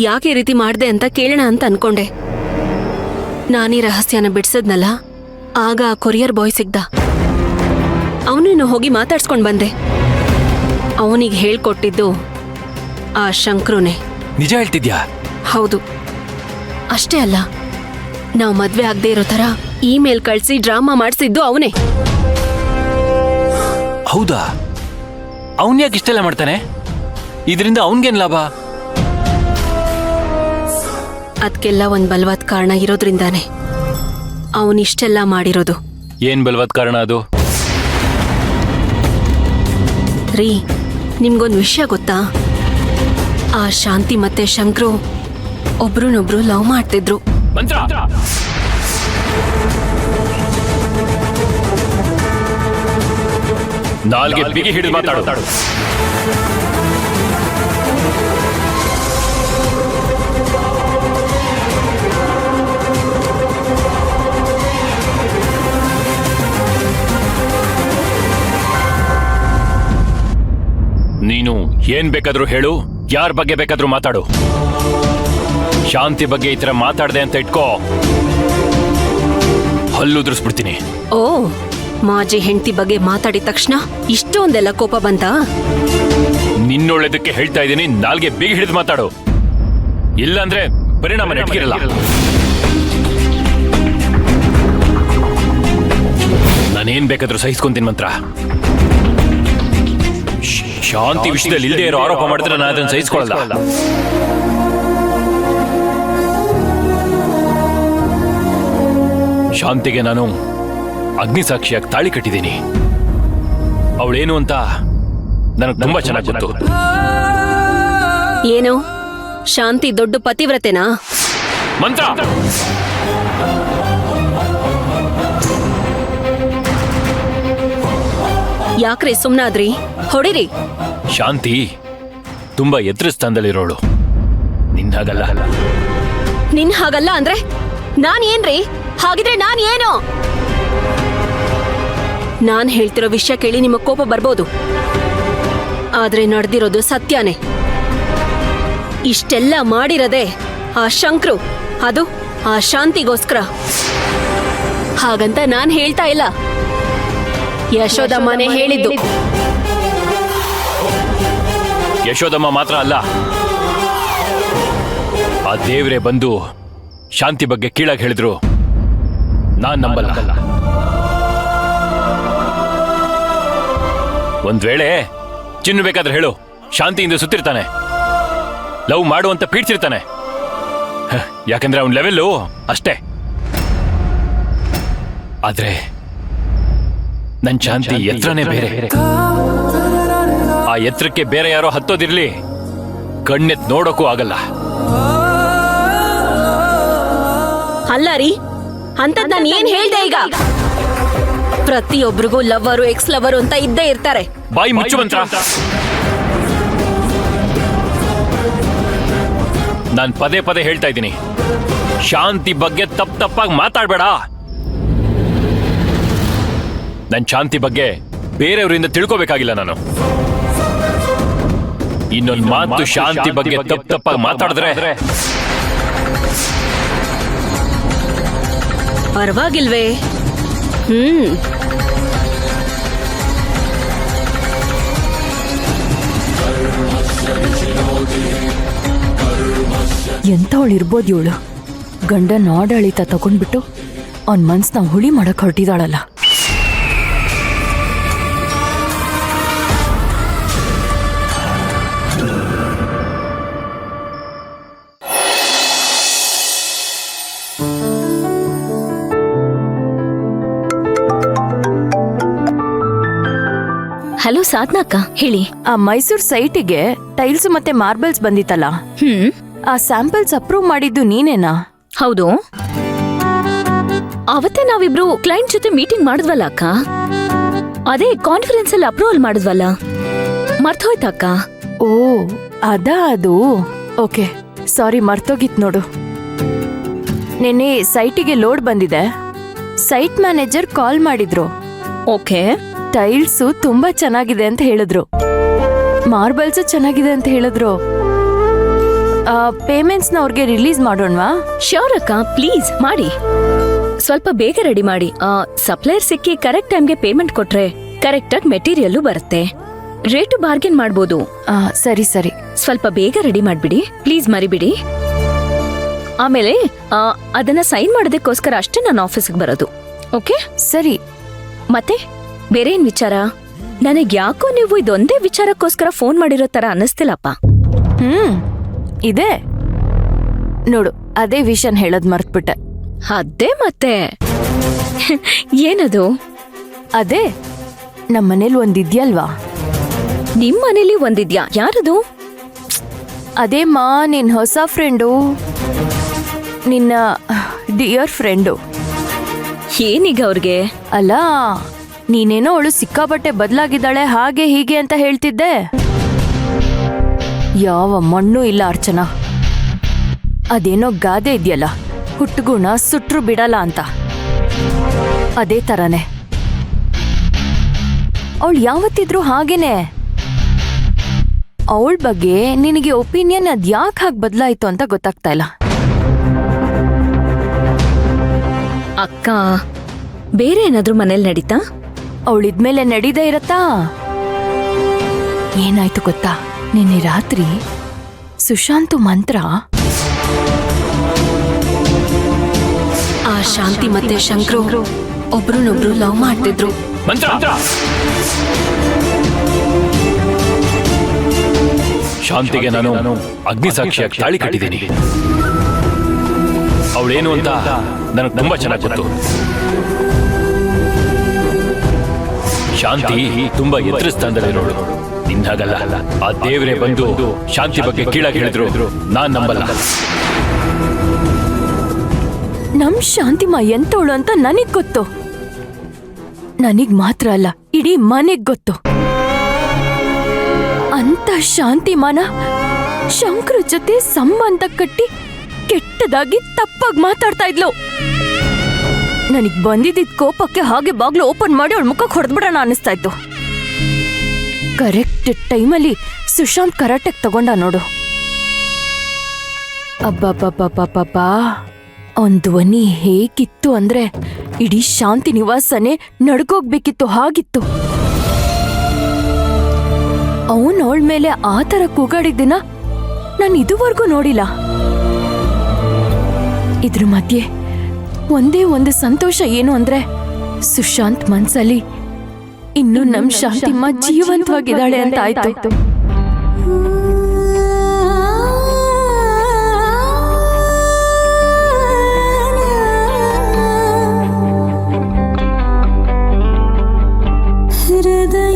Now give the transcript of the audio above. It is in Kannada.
ಯಾಕೆ ಈ ರೀತಿ ಮಾಡ್ದೆ ಅಂತ ಕೇಳೋಣ ಅಂತ ಅನ್ಕೊಂಡೆ. ನಾನೀ ರಹಸ್ಯನ ಬಿಡ್ಸದ್ನಲ್ಲ, ಆಗ ಆ ಕೊರಿಯರ್ ಬಾಯ್ ಸಿಗ್ದ. ಅವನನ್ನು ಹೋಗಿ ಮಾತಾಡ್ಸ್ಕೊಂಡ್ ಬಂದೆ. ಅವನಿಗೆ ಹೇಳ್ಕೊಟ್ಟಿದ್ದು ಆ ಶಂಕ್ರುನೇ. ನಿಜ ಹೇಳ್ತಿದ್ಯಾ? ಹೌದು. ಅಷ್ಟೇ ಅಲ್ಲ, ನಾವು ಮದ್ವೆ ಆಗದೆ ಇರೋ ತರ ಇಮೇಲ್ ಕಳ್ಸಿ ಡ್ರಾಮಾ ಮಾಡಿಸಿದ್ದು ಅವನೇ. ಹೌದಾ? ಅವನ್ ಯಾಕೆ ಇಷ್ಟೆಲ್ಲ ಮಾಡ್ತಾನೆ? ಇದರಿಂದ ಅವನ್ಗೇನ್ ಲಾಭ? ಅದಕ್ಕೆಲ್ಲ ಒಂದ್ ಬಲವಾದ ಕಾರಣ ಇರೋದ್ರಿಂದಾನೆ ಅವನಿಷ್ಟೆಲ್ಲ ಮಾಡಿರೋದು. ಏನ್ ಬಲವಾದ ಕಾರಣ ಅದು? ರೀ, ನಿಮ್ಗೊಂದು ವಿಷಯ ಗೊತ್ತಾ? ಆ ಶಾಂತಿ ಮತ್ತೆ ಶಂಕ್ರು ಒಬ್ರನ್ನೊಬ್ರು ಲವ್ ಮಾಡ್ತಿದ್ರು. ಮಂತ್ರ! ನಾಲ್ಗೆ ಬಿಗಿ ಹಿಡಿದು ಮಾತಾಡು. ನೀನು ಏನ್ ಬೇಕಾದ್ರೂ ಹೇಳು, ಯಾರ ಬಗ್ಗೆ ಬೇಕಾದ್ರೂ ಮಾತಾಡು. ಶಾಂತಿ ಬಗ್ಗೆ ಈ ತರ ಮಾತಾಡ್ದೆ ಅಂತ ಇಟ್ಕೋ, ಹಲ್ಲುದ್ರಿಸ್ಬಿಡ್ತೀನಿ. ಓ, ಮಾಜಿ ಹೆಂಡತಿ ಬಗ್ಗೆ ಮಾತಾಡಿದ ತಕ್ಷಣ ಇಷ್ಟೊಂದೆಲ್ಲ ಕೋಪ ಬಂತ? ನಿನ್ನೊಳ್ಳೆದಕ್ಕೆ ಹೇಳ್ತಾ ಇದ್ದೀನಿ, ನಾಲ್ಗೆ ಬಿಗಿ ಹಿಡಿದು ಮಾತಾಡು. ಇಲ್ಲಾಂದ್ರೆ ಪರಿಣಾಮ ನೆಟ್ಗಿರಲ್ಲ. ನಾನೇನ್ ಬೇಕಾದ್ರೂ ಸಹಿಸ್ಕೊಂತೀನಿ ಮಂತ್ರ. ಶಾಂತಿ ವಿಷಯದಲ್ಲಿ ಇಲ್ಲದೆ ಇರೋ ಆರೋಪ ಮಾಡಿದ್ರೆ ನಾನು ಅದನ್ನು ಸಹಿಸ್ಕೊಳ್ಳಲ್ಲ. ಶಾಂತಿಗೆ ನಾನು ಅಗ್ನಿಸಾಕ್ಷಿಯಾಗಿ ತಾಳಿ ಕಟ್ಟಿದ್ದೀನಿ. ಅವಳೇನು ಅಂತ ನನಗೆ ತುಂಬಾ ಚೆನ್ನಾಗಿ ಗೊತ್ತು. ಏನು, ಶಾಂತಿ ದೊಡ್ಡ ಪತಿವ್ರತೆನಾ? ಮಂತ್ರ! ಯಾಕ್ರಿ ಸುಮ್ನಾದ್ರಿ? ಹೊಡಿರಿ. ಶಾಂತಿ ತುಂಬಾ ಎತ್ತರ ಸ್ಥಾನದಲ್ಲಿರೋಳು, ನಿನ್ ಹಾಗಲ್ಲ. ನಿನ್ ಹಾಗಲ್ಲ ಅಂದ್ರೆ ನಾನ್ ಏನ್ರಿ? ಹಾಗಿದ್ರೆ ನಾನ್ ಏನು? ನಾನ್ ಹೇಳ್ತಿರೋ ವಿಷಯ ಕೇಳಿ ನಿಮಗ್ ಕೋಪ ಬರ್ಬೋದು, ಆದ್ರೆ ನಡೆದಿರೋದು ಸತ್ಯನೇ. ಇಷ್ಟೆಲ್ಲ ಮಾಡಿರದೆ ಆ ಶಂಕ್ರು, ಅದು ಆ ಶಾಂತಿಗೋಸ್ಕರ. ಹಾಗಂತ ನಾನ್ ಹೇಳ್ತಾ ಇಲ್ಲ, ಯಶೋದಮ್ಮನೇ ಹೇಳಿದ್ದು. ಯಶೋದಮ್ಮ ಮಾತ್ರ ಅಲ್ಲ, ಆ ದೇವರೇ ಬಂದು ಶಾಂತಿ ಬಗ್ಗೆ ಕೀಳಾಗಿ ಹೇಳಿದ್ರು ನಾನ್ ನಂಬಲ್ಲ. ಒಂದ್ ವೇಳೆ ಚಿನ್ನು ಬೇಕಾದ್ರೆ ಹೇಳು, ಶಾಂತಿಯಿಂದ ಸುತ್ತಿರ್ತಾನೆ, ಲವ್ ಮಾಡುವಂತ ಪೀಡ್ಸಿರ್ತಾನೆ. ಯಾಕಂದ್ರೆ ಅವನ್ ಲೆವೆಲ್ಲು ಅಷ್ಟೇ. ಆದ್ರೆ ನನ್ ಶಾಂತಿ ಎತ್ತರನೇ ಬೇರೆ. ಆ ಎತ್ತರಕ್ಕೆ ಬೇರೆ ಯಾರೋ ಹತ್ತೋದಿರ್ಲಿ, ಕಣ್ಣೆತ್ ನೋಡೋಕ್ಕೂ ಆಗಲ್ಲ. ಅಲ್ಲ ರೀ, ಅಂತದ್ ನಾನು ಏನ್ ಹೇಳ್ದೆ ಈಗ? ಪ್ರತಿಯೊಬ್ಬರಿಗೂ ಲವ್ವರು, ಎಕ್ಸ್ ಲವರು ಅಂತ ಇದ್ದೇ ಇರ್ತಾರೆ. ಬಾಯಿ ಮುಚ್ಚು ಮಂತ್ರ. ನಾನ್ ಪದೇ ಪದೇ ಹೇಳ್ತಾ ಇದ್ದೀನಿ, ಶಾಂತಿ ಬಗ್ಗೆ ತಪ್ಪಾಗಿ ಮಾತಾಡ್ಬೇಡ. ನನ್ ಶಾಂತಿ ಬಗ್ಗೆ ಬೇರೆಯವರಿಂದ ತಿಳ್ಕೋಬೇಕಾಗಿಲ್ಲ ನಾನು. ಇನ್ನೊಂದು ಮಾತು ಶಾಂತಿ ಬಗ್ಗೆ ತಪ್ಪಾಗಿ ಮಾತಾಡಿದ್ರೆ ಪರವಾಗಿಲ್ವೇ? ಎಂಥವಳಿರ್ಬೋದು ಇವಳು. ಗಂಡನ ಆಡಳಿತ ತಗೊಂಡ್ಬಿಟ್ಟು ಅವನ್ ಮನ್ಸನ್ನ ಹುಳಿ ಮಾಡಕ್ ಹೊರಟಿದಾಳಲ್ಲ. ಹಲೋ ಸಾಧನಾ ಅಕ್ಕ, ಹೇಳಿ. ಆ ಮೈಸೂರ್ ಸೈಟಿಗೆ ಟೈಲ್ಸ್ ಮತ್ತೆ ಮಾರ್ಬಲ್ಸ್ ಬಂದಿತ್ತಲ್ಲ, ಆ ಸ್ಯಾಂಪಲ್ಸ್ ಅಪ್ರೂವ್ ಮಾಡಿದ್ದು ನೀನೇನಾ? ಹೌದು. ಅವತ್ತೇ ನಾವಿಬ್ರು ಕ್ಲೈಂಟ್ ಜೊತೆ ಮೀಟಿಂಗ್ ಮಾಡಿದ್ವಲ್ಲ ಅಕ್ಕ, ಅದೇ ಕಾನ್ಫರೆನ್ಸ್ ಅಲ್ಲಿ ಅಪ್ರೂವಲ್ ಮಾಡಿದ್ವಲ್ಲ, ಮರ್ತೋಯ್ತಕ್ಕ. ಓ, ಅದಾ ಅದು. ಓಕೆ, ಸಾರಿ, ಮರ್ತೋಗಿತ್ ನೋಡು. ನೆನ್ನೆ ಸೈಟಿಗೆ ಲೋಡ್ ಬಂದಿದೆ. ಸೈಟ್ ಮ್ಯಾನೇಜರ್ ಕಾಲ್ ಮಾಡಿದ್ರು. ಓಕೆ, ಟೈಲ್ಸು ತುಂಬಾ ಚೆನ್ನಾಗಿದೆ ಅಂತ ಹೇಳಿದ್ರು, ಮಾರ್ಬಲ್ಸು ಚೆನ್ನಾಗಿದೆ ಅಂತ ಹೇಳಿದ್ರು. ಪೇಮೆಂಟ್ಸ್ನ ಅವ್ರಿಗೆ ರಿಲೀಸ್ ಮಾಡೋಣವಾ? ಶ್ಯೂರ್ ಅಕ್ಕ, ಪ್ಲೀಸ್ ಮಾಡಿ. ಸ್ವಲ್ಪ ಬೇಗ ರೆಡಿ ಮಾಡಿ. ಸಪ್ಲೈಯರ್ ಸಿಕ್ಕಿ ಕರೆಕ್ಟ್ ಟೈಮ್ಗೆ ಪೇಮೆಂಟ್ ಕೊಟ್ರೆ ಕರೆಕ್ಟ್ ಆಗಿ ಮೆಟೀರಿಯಲ್ ಬರುತ್ತೆ. ರೇಟು ಬಾರ್ಗೇನ್ ಮಾಡ್ಬೋದು. ಸರಿ ಸರಿ. ಸ್ವಲ್ಪ ಬೇಗ ರೆಡಿ ಮಾಡ್ಬಿಡಿ ಪ್ಲೀಸ್, ಮರಿಬಿಡಿ. ಆಮೇಲೆ ಅದನ್ನ ಸೈನ್ ಮಾಡೋದಕ್ಕೋಸ್ಕರ ಅಷ್ಟೇ ನಾನು ಆಫೀಸ್ಗೆ ಬರೋದು. ಓಕೆ? ಸರಿ. ಮತ್ತೆ ಬೇರೆ ಏನ್ ವಿಚಾರ? ನನಗ್ ಯಾಕೋ ನೀವು ಇದೊಂದೇ ವಿಚಾರಕ್ಕೋಸ್ಕರ ಫೋನ್ ಮಾಡಿರೋ ತರ ಅನ್ನಿಸ್ತಿಲ್ಲಪ್ಪ. ಇದೆ ನೋಡು, ಅದೇ ವಿಷಯನ್ ಹೇಳೋದ್ ಮರ್ತ್ಬಿಟ್ಟೆ. ಅದೇ ಮತ್ತೆ ಏನದು? ಅದೇ ನಮ್ಮನೇಲಿ ಒಂದಿದ್ಯಲ್ವಾ? ನಿಮ್ ಮನೇಲಿ ಒಂದಿದ್ಯಾ? ಯಾರದು? ಅದೇಮ್ಮ, ನಿನ್ ಹೊಸ ಫ್ರೆಂಡು, ನಿನ್ನ ಡಿಯರ್ ಫ್ರೆಂಡು. ಏನೀಗ ಅವ್ರಿಗೆ? ಅಲ್ಲ, ನೀನೇನೋ ಅವಳು ಸಿಕ್ಕಾಪಟ್ಟೆ ಬದಲಾಗಿದ್ದಾಳೆ ಹಾಗೆ ಹೀಗೆ ಅಂತ ಹೇಳ್ತಿದ್ದೆ. ಯಾವ ಮಣ್ಣು ಇಲ್ಲ ಅರ್ಚನಾ. ಅದೇನೋ ಗಾದೆ ಇದೆಯಲ್ಲ, ಹುಟ್ಟುಗುಣ ಸುಟ್ರು ಬಿಡಲ್ಲ ಅಂತ. ಅದೇ ತರನೇ ಅವಳು ಯಾವತ್ತಿದ್ರು ಹಾಗೇನೆ. ಅವಳ ಬಗ್ಗೆ ನಿನಗೆ ಒಪಿನಿಯನ್ ಅದ್ ಯಾಕೆ ಹಾಗೆ ಬದಲಾಯಿತು ಅಂತ ಗೊತ್ತಾಗ್ತಾ ಇಲ್ಲ. ಅಕ್ಕ, ಬೇರೆ ಏನಾದ್ರೂ ಮನೇಲಿ ನಡೀತಾ? ಅವಳಿದ್ಮೇಲೆ ನಡೀದೇ ಇರತ್ತಾ? ಏನಾಯ್ತು ಗೊತ್ತಾ, ನಿನ್ನೆ ರಾತ್ರಿ ಸುಶಾಂತು ಮಂತ್ರ ಆ ಶಾಂತಿ ಮತ್ತೆ ಶಂಕ್ರು ಒಬ್ರನ್ನೊಬ್ರು ಲವ್ ಮಾಡ್ತಿದ್ರು. ಶಾಂತಿಗೆ ನಾನು ಅಗ್ನಿಸಾಕ್ಷಿಯಾಗಿ ತಾಳಿ ಕಟ್ಟಿದ್ದೀನಿ. ಅವಳೇನು ಅಂತ ನನಗೆ ತುಂಬಾ ಚೆನ್ನಾಗಿ ಗೊತ್ತು. ಶಾಂತಿ ತುಂಬಾ ಎತ್ತರ ಸ್ಥಾನದಲ್ಲಿರೋಳು. ನಿನ್ನಾಗಲ್ಲ. ಆ ದೇವರೇ ಬಂದು ಶಾಂತಿ ಬಗ್ಗೆ ಕೀಳಾಗಿ ಹೇಳಿದ್ರು, ನಾನ್ ನಂಬಲ್ಲ. ನಮ್ ಶಾಂತಿಮ ಎಂತವಳು ಅಂತ ನನಗ್ ಗೊತ್ತು. ನನಗ್ ಮಾತ್ರ ಅಲ್ಲ, ಇಡೀ ಮನೆಗ್ ಗೊತ್ತು. ಅಂತ ಶಾಂತಿಮಾನ ಶಂಕರ ಜೊತೆ ಸಂಬಂಧ ಕಟ್ಟಿ ಕೆಟ್ಟದಾಗಿ ತಪ್ಪಾಗಿ ಮಾತಾಡ್ತಾ ಇದ್ಲು. ನನಗ್ ಬಂದಿದ್ದ ಕೋಪಕ್ಕೆ ಹಾಗೆ ಬಾಗ್ಲು ಓಪನ್ ಮಾಡಿ ಅವಳ ಮುಖಕ್ಕೆ ಹೊಡೆದ್ಬಿಡೋಣ ಅನಿಸ್ತಾ ಇತ್ತು. ಕರೆಕ್ಟ್ ಟೈಮಲ್ಲಿ ಸುಶಾಂತ್ ಕರಾಟೆಗೆ ತಗೊಂಡ ನೋಡು. ಅಬ್ಬಬ್ಬಬ್ಬಬ್ಬಬ್ಬಾ, ಅವನ್ ಧ್ವನಿ ಹೇಗಿತ್ತು ಅಂದ್ರೆ ಇಡೀ ಶಾಂತಿ ನಿವಾಸನೇ ನಡ್ಕೋಗ್ಬೇಕಿತ್ತು ಹಾಗಿತ್ತು. ಅವನ್ ಅವಳ ಮೇಲೆ ಆ ತರ ಕೂಗಾಡಿದ್ದಿನ ನಾನು ಇದುವರೆಗೂ ನೋಡಿಲ್ಲ. ಇದ್ರ ಮಧ್ಯೆ ಒಂದೇ ಒಂದು ಸಂತೋಷ ಏನು ಅಂದ್ರೆ ಸುಶಾಂತ್ ಮನ್ಸಲ್ಲಿ ಇನ್ನು ನಮ್ ಶಾಂತಿಮ್ಮ ಜೀವಂತವಾಗಿದ್ದಾಳೆ ಅಂತ ಆಯ್ತು. ಹೃದಯ